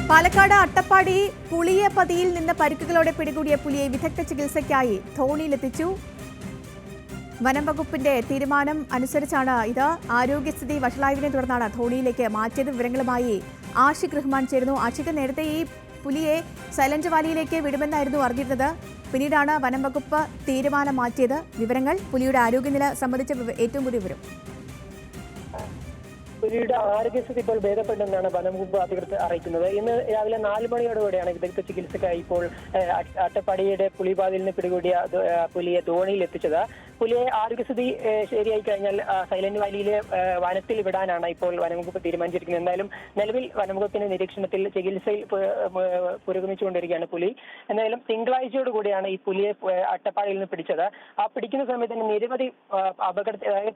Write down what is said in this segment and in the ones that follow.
പാലക്കാട് അട്ടപ്പാടി പുളിയപതിയിൽ നിന്ന് പരിക്കുകളോടെ പിടികൂടിയ പുലിയെ വിദഗ്ധ ചികിത്സയ്ക്കായി ധോണിയിലെത്തിച്ചു. വനം വകുപ്പിന്റെ തീരുമാനം അനുസരിച്ചാണ് ഇത്. ആരോഗ്യസ്ഥിതി വഷളായതിനെ തുടർന്നാണ് ധോണിയിലേക്ക് മാറ്റിയത്. വിവരങ്ങളുമായി ആഷിഖ് റഹ്മാൻ ചേരുന്നു. ആഷിഖ്, നേരത്തെ ഈ പുലിയെ സൈലന്റ് വാലിയിലേക്ക് വിടുമെന്നായിരുന്നു അറിഞ്ഞിരുന്നത്. പിന്നീടാണ് വനം വകുപ്പ് തീരുമാനം മാറ്റിയത്. വിവരങ്ങൾ, പുലിയുടെ ആരോഗ്യനില സംബന്ധിച്ച ഏറ്റവും പുതിയ വിവരം. പുലിയുടെ ആരോഗ്യസ്ഥിതി ഇപ്പോൾ ഭേദപ്പെട്ടെന്നാണ് വനംവകുപ്പ് അധികൃതർ അറിയിക്കുന്നത്. ഇന്ന് രാവിലെ 4 മണിയോടുകൂടിയാണ് വിദഗ്ധ ചികിത്സക്കായി ഇപ്പോൾ അട്ടപ്പാടിയുടെ പുലിപാതിൽ നിന്ന് പിടികൂടിയ പുലിയെ ധോണിയിൽ എത്തിച്ചത്. പുലിയെ ആരോഗ്യസ്ഥിതി ശരിയായി കഴിഞ്ഞാൽ സൈലന്റ് വാലിയിലെ വനത്തിൽ വിടാനാണ് ഇപ്പോൾ വനംവകുപ്പ് തീരുമാനിച്ചിരിക്കുന്നത്. എന്തായാലും നിലവിൽ വനംവകുപ്പിന്റെ നിരീക്ഷണത്തിൽ ചികിത്സയിൽ പുരോഗമിച്ചുകൊണ്ടിരിക്കുകയാണ് പുലി. എന്തായാലും തിങ്കളാഴ്ചയോട് കൂടിയാണ് ഈ പുലിയെ അട്ടപ്പാടിയിൽ നിന്ന് പിടിച്ചത്. ആ പിടിക്കുന്ന സമയത്ത് തന്നെ നിരവധി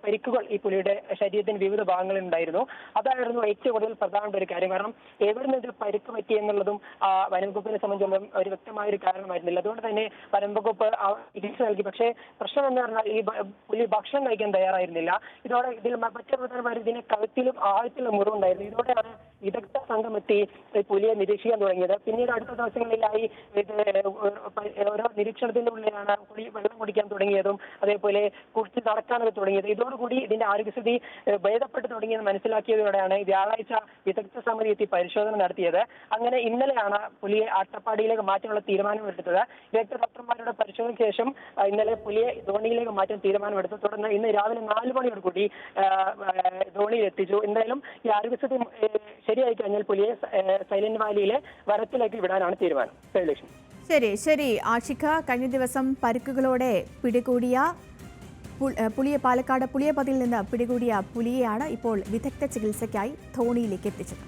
പരിക്കുകൾ ഈ പുലിയുടെ ശരീരത്തിന് വിവിധ ഭാഗങ്ങളിൽ ഉണ്ടായിരുന്നു. അതായിരുന്നു ഏറ്റവും കൂടുതൽ പ്രധാനപ്പെട്ട ഒരു കാര്യം. കാരണം എവിടെ നിന്ന് പരിക്ക് പറ്റി എന്നുള്ളതും വനംവകുപ്പിനെ സംബന്ധിച്ചിടത്തോളം ഒരു വ്യക്തമായ ഒരു കാരണമായിരുന്നില്ല. അതുകൊണ്ട് തന്നെ വനംവകുപ്പ് ചികിത്സ നൽകി. പക്ഷേ പ്രശ്നം എന്ന് പറഞ്ഞാൽ ഈ പുലി ഭക്ഷണം കഴിക്കാൻ തയ്യാറായിരുന്നില്ല. ഇതോടെ ഇതിൽ മറ്റു പ്രധാനമായ ഇതിന് കഴുത്തിലും ആഴത്തിലും മുറിവുണ്ടായിരുന്നു. ഇതോടെയാണ് വിദഗ്ധ സംഘം എത്തി പുലിയെ നിരീക്ഷിക്കാൻ തുടങ്ങിയത്. പിന്നീട് അടുത്ത ദിവസങ്ങളിലായി ഓരോ നിരീക്ഷണത്തിന്റെ ഉള്ളിലാണ് പുലി വെള്ളം കുടിക്കാൻ തുടങ്ങിയതും അതേപോലെ കുറിച്ച് നടക്കാനൊക്കെ തുടങ്ങിയത്. ഇതോടുകൂടി ഇതിന്റെ ആരോഗ്യസ്ഥിതി ഭേദപ്പെട്ടു തുടങ്ങിയത് മനസ്സിലാക്കിയതോടെയാണ് വ്യാഴാഴ്ച വിദഗ്ധ സമിതി എത്തി പരിശോധന നടത്തിയത്. അങ്ങനെ ഇന്നലെയാണ് പുലിയെ അട്ടപ്പാടിയിലേക്ക് മാറ്റാനുള്ള തീരുമാനമെടുത്തത്. വിദഗ്ധ ഡോക്ടർമാരുടെ പരിശോധനയ്ക്ക് ശേഷം ഇന്നലെ പുലിയെ ധോണിയിലേക്ക് മാറ്റാൻ തീരുമാനമെടുത്തു. തുടർന്ന് ഇന്ന് രാവിലെ 4 മണിയോടുകൂടി ധോണിയിൽ എത്തിച്ചു. എന്തായാലും ഈ ആരോഗ്യസ്ഥിതി ശരിയായി കഴിഞ്ഞാൽ പുലിയെ സൈലന്റ് വാലിയിലെ വനത്തിലേക്ക് വിടാനാണ് തീരുമാനം. ശരി ആഷിഖ, കഴിഞ്ഞ ദിവസം പരിക്കുകളോടെ പിടികൂടിയ പാലക്കാട് പുളിയപതിയിൽ നിന്ന് പിടികൂടിയ പുലിയെയാണ് ഇപ്പോൾ വിദഗ്ധ ചികിത്സയ്ക്കായി ധോണിയിലേക്ക് എത്തിച്ചത്.